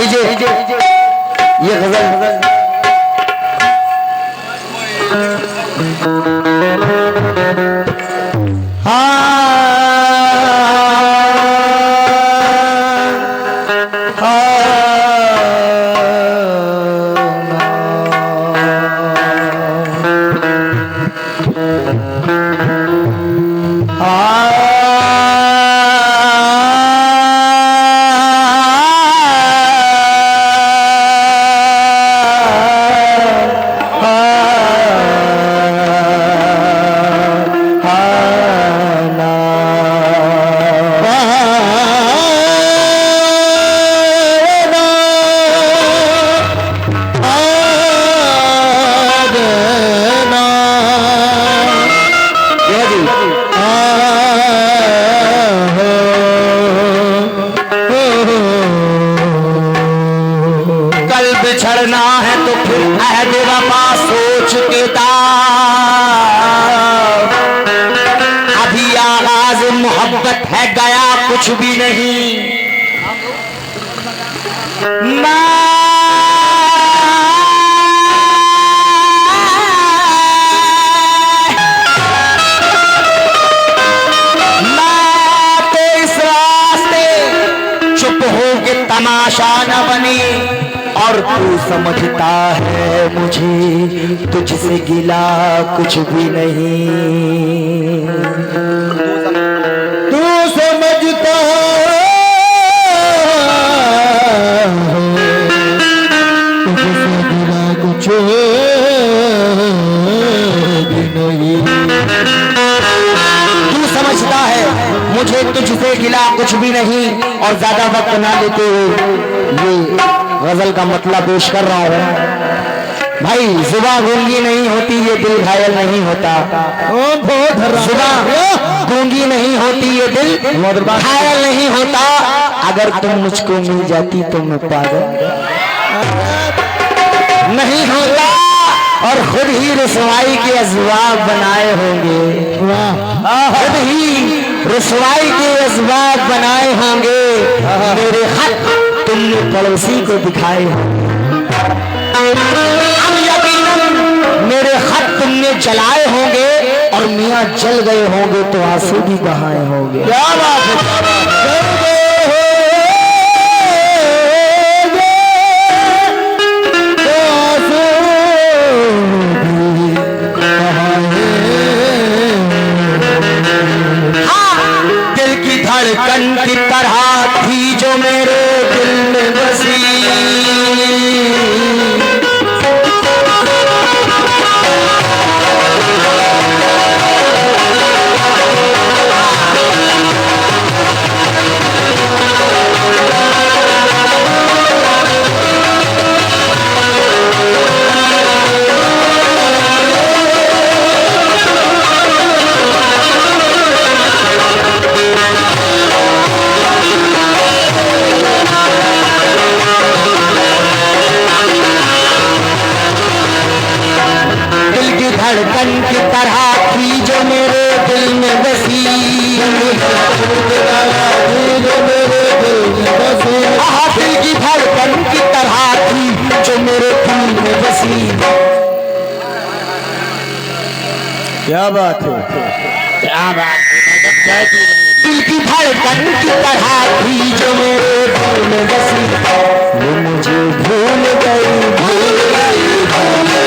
लीजिए ये गजल बिछड़ना है तो फिर अहद वफा सोच के अभी आगाज मोहब्बत है गया कुछ भी नहीं। मैं तो इस रास्ते चुप हो के तमाशा न बनी और तू समझता है मुझे तुझसे गिला कुछ भी नहीं। तू समझता तुझसे गिला कुछ भी नहीं। तू समझता है मुझे तुझसे गिला कुछ भी नहीं। और ज्यादा वक्त ना लेते हुए ये गजल का मतलब पेश कर रहा हूँ। भाई जुबां गूंगी नहीं होती ये दिल घायल नहीं होता। जुबां गूंगी नहीं होती ये दिल घायल नहीं होता। अगर तुम मुझको मिल जाती तो मैं पागल नहीं होता। और खुद ही रुसवाई के असबाब बनाए होंगे। खुद ही रुसवाई के असबाब बनाए होंगे। मेरे खत तुमने पड़ोसी को दिखाए होंगे। मेरे खत तुमने जलाए होंगे और मियाँ जल गए होंगे तो आंसू भी बहाए होंगे। क्या बात है। दिल की धड़कन की तरह थी जो मेरे दिल में बसी। धड़कन की तरह थी जो मेरे दिल में बसी। दिल की धड़कन की तरह थी जो मेरे दिल में बसी। क्या बात है। क्या बात है। दिल की धड़कन की तरह थी जो मेरे दिल में बसी। वो मुझे भूल गई भूल गई भूल गई।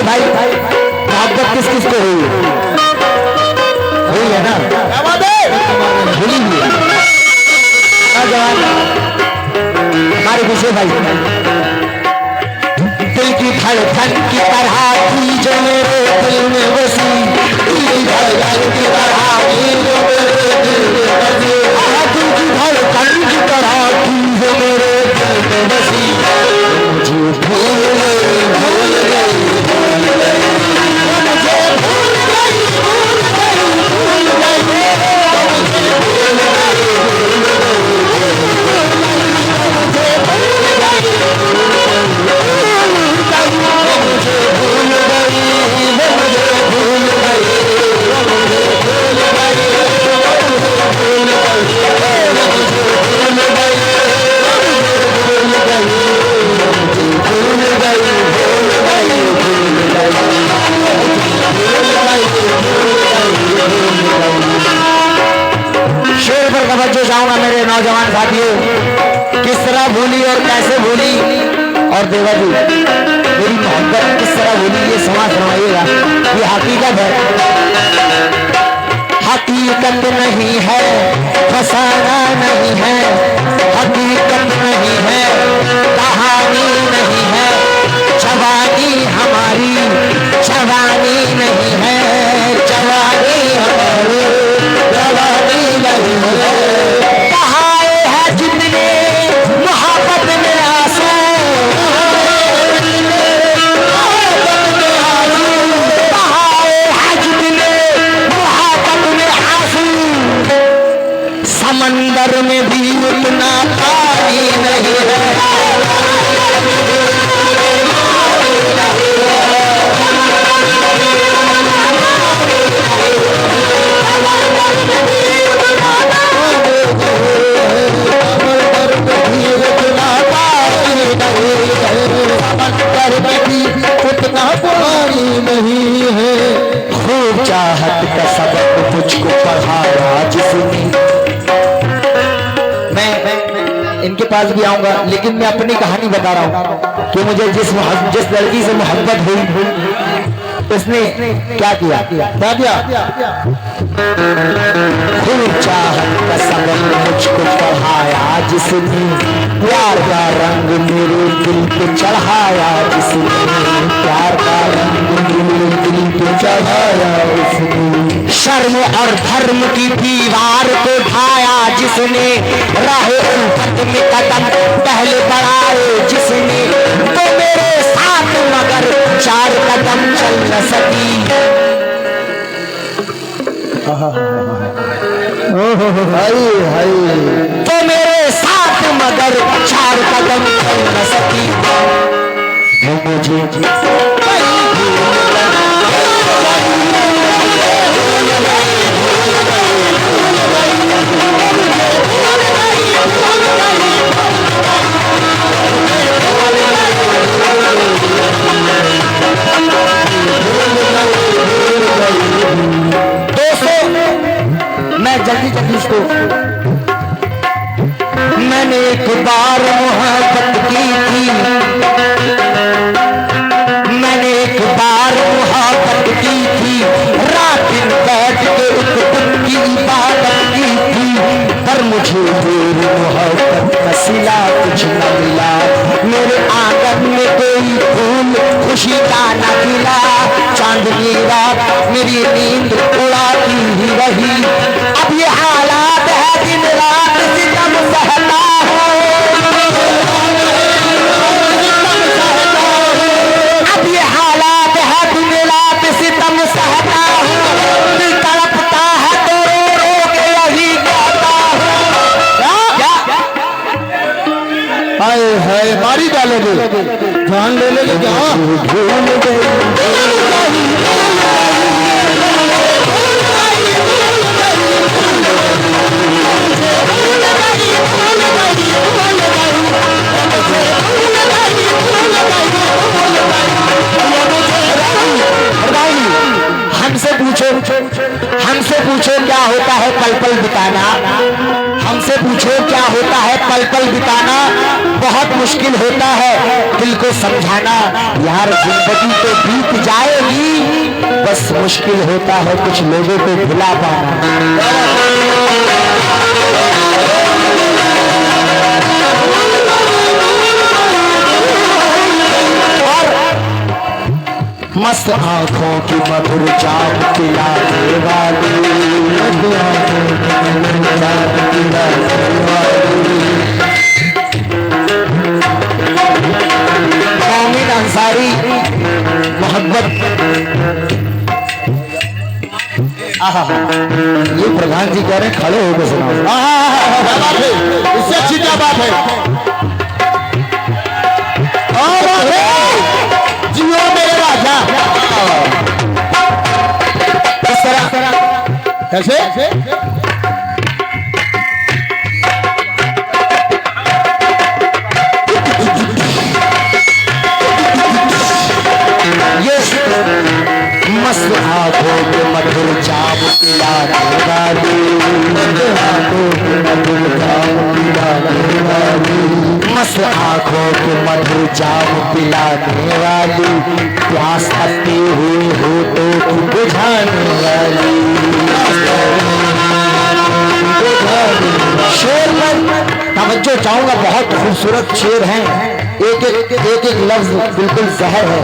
भाई दिल की धड़कन की तरह थी जो मेरे दिल में बसी। दिल की धड़कन की तरह थी जो मेरे दिल में बसी। दिल की धड़कन की तरह थी जो मेरे दिल में बसी। मुझे भूल गई साथियों, किस तरह भूली और कैसे भूली, और देवा जी मेरी मोहब्बत किस तरह भूली, ये समाज सुनाइएगा। ये हकीकत है, हकीकत नहीं है, फसाना नहीं है, हकीकत नहीं है, कहानी नहीं है, जवानी हमारी जवानी नहीं है, जवानी हमारी जवानी नहीं है। कहाए है जितने मोहब्बत में आंसू, कहाए है जितने मोहब्बत में आंसू, समंदर में भी उतना पानी नहीं है। उतना पानी नहीं है। खूब चाहत का सबक मुझको पढ़ाया जिसने, मैं इनके पास भी आऊंगा, लेकिन मैं अपनी कहानी बता रहा हूँ कि मुझे जिस लड़की से मोहब्बत हुई उसने क्या किया, खूब चाहत का सबक मुझको पढ़ाया जिसने, प्यार का रंग मेरे दिल पे चढ़ाया जिसने, प्यार का रंग मेरे दिल पे चढ़ाया उसने, शर्म और धर्म की दीवार को ढाया जिसने, राहे उल्फत में कदम पहले बढ़ाए जिसने, तो मेरे साथ मगर 4 कदम चल न सकी। तो मेरे साथ मगर 4 कदम चल न सकी। वो मुझे मैं जल्दी इसको, मैंने एक बार मोहब्बत की थी, मैंने एक बार मोहब्बत की थी, रात दिन बैठ के एक दिन की इबादत की थी, पर मुझे मेरी मोहब्बत का सिला कुछ न मिला, मेरे आंगन में कोई फूल खुशी का न खिला, चांदनी रात मेरी नींद उड़ाती ही रही, अब ये हालात है दिन रात सितम सहता हूँ, अब ये हालात है दिन रात सितम सहता हूँ, दिल तड़पता है तो रो रो के यही कहता हूँ। हाय हाय मारी डालोगे, जान ले लेंगे क्या? भूल गई हमसे पूछो क्या होता है पल पल बिताना, हमसे पूछो क्या होता है पल पल बिताना, बहुत मुश्किल होता है दिल को समझाना, यार जिंदगी तो बीत जाएगी, बस मुश्किल होता है कुछ लोगों को भुला पाना। मस्त आंखों की मधुर जाम पिलाने वाली, मधुर आंखों की मधुर जाम पिलाने वाली, मोमिन अंसारी मोहब्बत। ये प्रधान जी कह रहे हैं खड़े होकर सुनाओ। क्या बात है, इससे अच्छी क्या बात है? जियो मेरे राजा। किस तरह? कैसे? ये मस्त आंखों के मधुर जाम पिलाने वाली, मस्त आंखों के मधुर जाम पिलाने आंखों के मधुर जाम पिलाने वाली, प्यास लगती हुई होठों की बुझाने वाली। शेर पर तवज्जो चाहूंगा, बहुत खूबसूरत शेर हैं, एक एक लफ्ज बिल्कुल जहर है।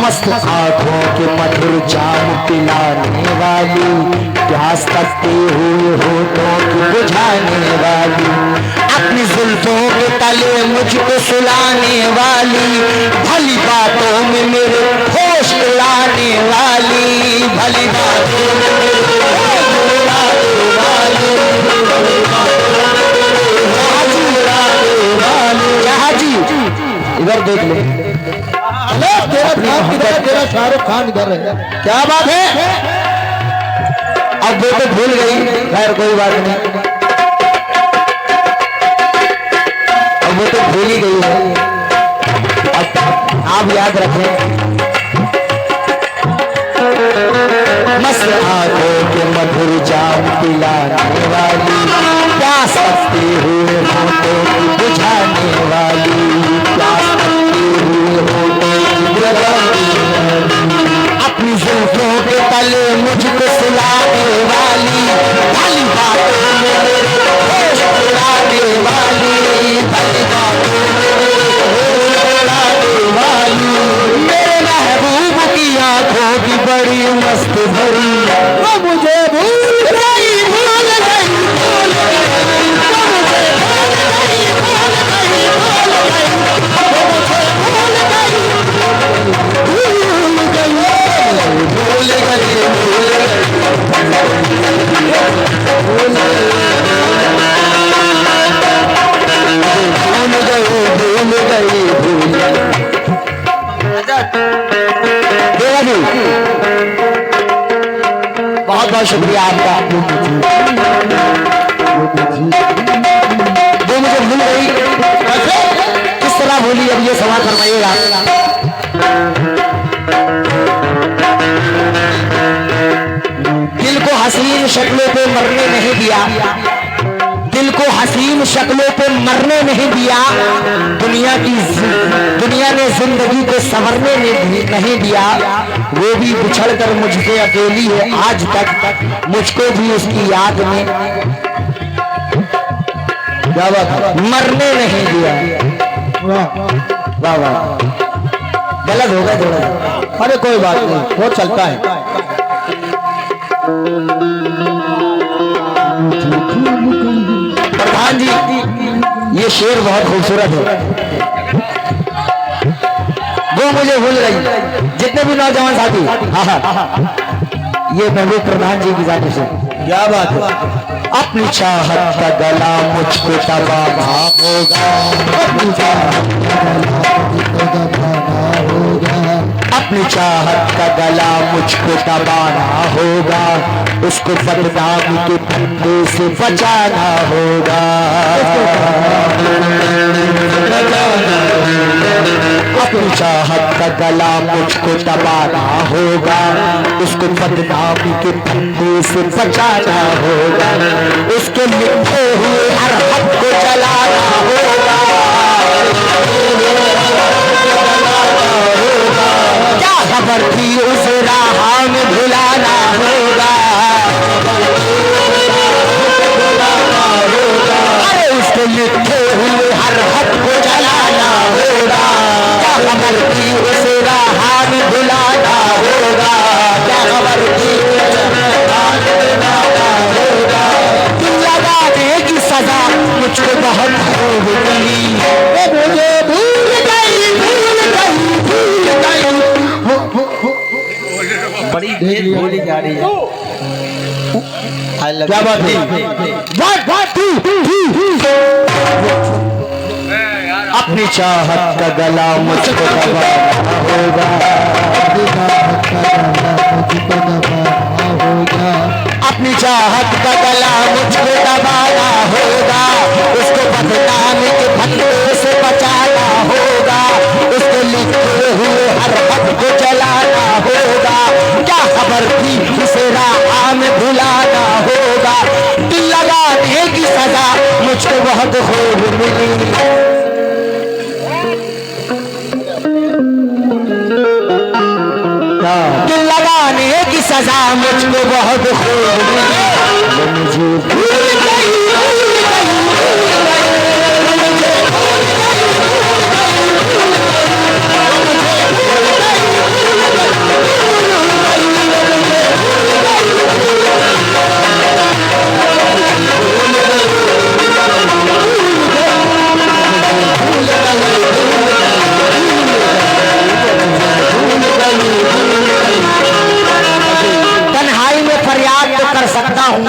मस्त आंखों के मधुर जाम पिलाने वाली, प्यास लगती हुई होठों की बुझाने वाली, अपनी जुल्फों के तले मुझको सुलाने वाली, भली बातों में मेरे होश उड़ाने वाली, भली बातों में मेरे होश उड़ाने वाली, जहाजी इधर देख ले। तेरा खान किधर है? तेरा शाहरुख खान इधर है। क्या बात है? अब वो तो भूल गई, खैर कोई बात नहीं, अब वो तो भूल ही गई है। अब आप याद रखें, मस्त आंखों के मधुर जाम पिलाने वाली, प्यास लगती हुई होठों की बुझाने वाली, प्यास लगती हुई होठों की बुझाने वाली, अपनी जुल्फों के तले मुझको सुलाने वाली, भली बातों में मेरे होश उड़ाने वाली, भली बातों में मेरे होश उड़ाने वाली, मेरे महबूब की आंखों की बड़ी मस्त भरी, वो मुझे भूल गई, भूल गई, भूल गई, वो मुझे भूल गई, भूल गई, भूल गई, वो मुझे भूल गई, भूल गई, भूल गई, बहुत बहुत शुक्रिया आपका। वो मुझे भूल गई, किस तरह भूली, अब ये सवाल फरमाइएगा। दिल को हसीन शक्लों पे मरने नहीं दिया, दिल को हसीन शक्लों पे मरने नहीं दिया, दुनिया ने जिंदगी को संवरने नहीं दिया, वो भी बिछड़ कर मुझसे अकेली है आज तक, मुझको भी उसकी याद में क्या बात मरने नहीं दिया। वाह वाह, गलत हो गया थोड़ा, अरे कोई बात नहीं, वो चलता है। प्रधान जी, ये शेर बहुत खूबसूरत है, वो मुझे भूल गई। जितने भी नौजवान साथी, ये महबूब प्रधान जी की जाती से, क्या बात है? अपनी चाहत का गला मुझको दबाना होगा, अपनी चाहत का गला मुझको दबाना होगा, उसको बदनामी के फंदे से बचाना होगा, अपनी चाहत का गला मुझको दबाना होगा, उसको बदनामी के फंदे से बचाना होगा, उसके लिखे हुए हर हक को जलाना होगा, क्या खबर थी उस राह में भुलाना होगा, अरे उसके लिखे हुए हर हक को जलाना होगा, क्या खबर थी उस राह में भुलाना होगा, क्या खबर थी लगाने की सजा मुझको बहुत होगी, मुझे भूल गई, भूल गई, भूल गई, बड़ी देर बोली जा रही है। क्या बात है? अपनी चाहत का गला मुझको दबाना होगा, अपनी चाहत का गला मुझको दबाना होगा, उसको बदनामी के फंदे से बचाना होगा, उसके लिखे हुए हर हक को जलाना होगा, क्या खबर थी उसे राह में भुलाना होगा, दिल लगाने की सजा मुझको बहुत खूब मिली। दिल लगाने की सजा मुझको बहुत खूब मिली। मुझे भूल गई, तन्हाई में फरियाद तो कर सकता हूँ,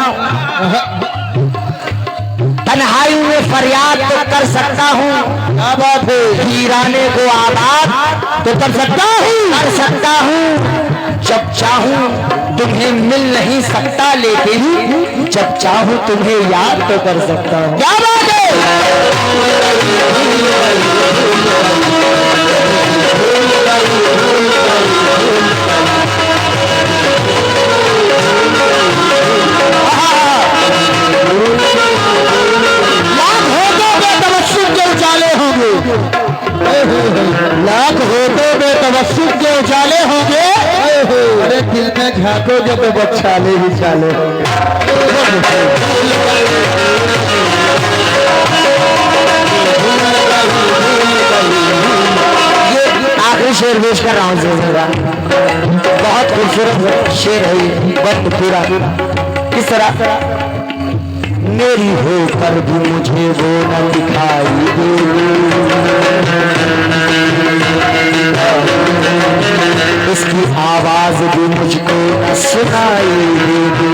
तन्हाई में फरियाद तो कर सकता हूँ। क्या बात है, वीराने को आबाद तो कर सकता हूँ, कर सकता हूँ। जब चाहूँ तुम्हें मिल नहीं सकता, लेकिन जब चाहूँ तुम्हें याद तो कर सकता हूँ। क्या बात है। लाख हो तो बेतवस्सुम के उजाले होंगे। अरे दिल में झांकोगे तो बच्चाले ही चाले होंगे। ये आखिरी शेर पेश कर रहा हूँ जरा, बहुत खूबसूरत शेर है ये, वक्त पूरा किस तरह। मेरी होकर भी मुझे वो न दिखाई दे, इसकी आवाज भी मुझको न सुनाई दे।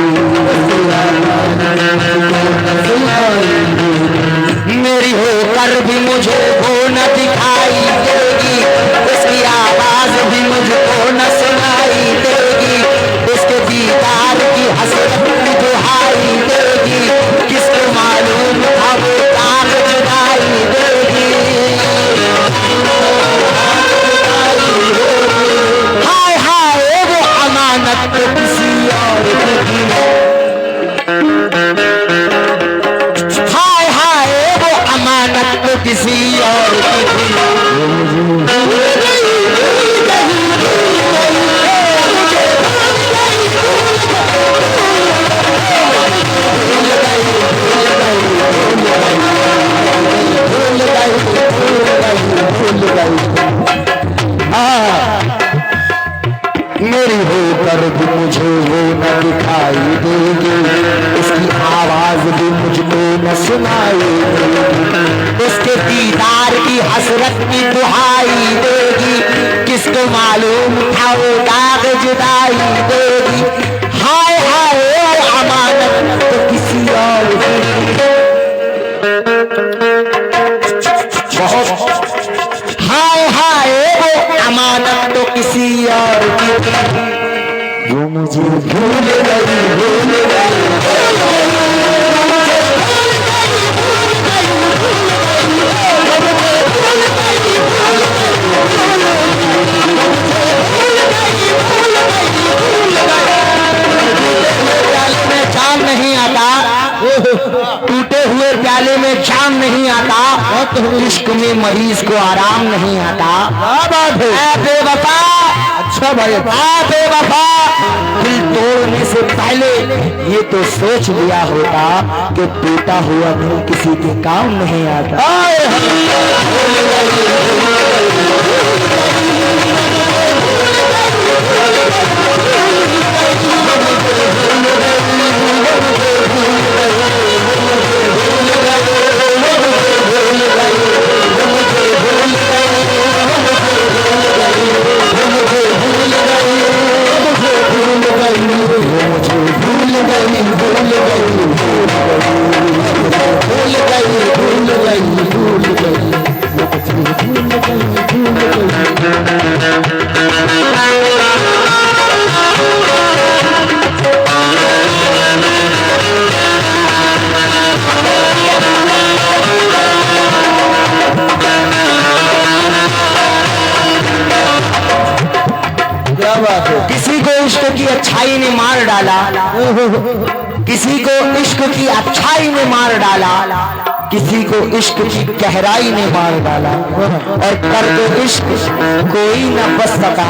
मेरी होकर भी मुझे वो न दिखाई देगी, इसकी आवाज भी मुझको न सुनाई देगी। इसके दीदार की हसरत की दुहाई देगी, किसको मालूम था वो दाग जुदाई देगी। हाय हाय वो अमानत तो किसी और की थी, हाय हाय वो अमानत तो किसी और की थी। मेरी होकर भी मुझे वो न दिखाई देगी, इसकी आवाज भी मुझको न सुनाई देगी। इसके दीदार की हसरत की दुहाई देगी, किसको मालूम था वो दाग जुदाई देगी। हाय हाय वो अमानत तो किसी और की, बहुत हाय हाय वो अमानत तो किसी और की, वो मुझे भूल गई, भूल गई। जाम नहीं आता, टूटे हुए प्याले में जाम नहीं आता, इश्क में मरीज को आराम नहीं आता। बेवफा, अच्छा भाई, बेवफा, दिल तोड़ने से पहले ये तो सोच लिया होता कि टूटा हुआ दिल किसी के काम नहीं आता। किसी को इश्क की अच्छाई ने मार डाला, किसी को इश्क की अच्छाई ने मार डाला, किसी को इश्क की गहराई ने मार डाला, और कर दो इश्क कोई न बच सका,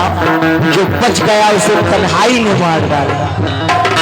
जो बच गया उसे तन्हाई ने मार डाला।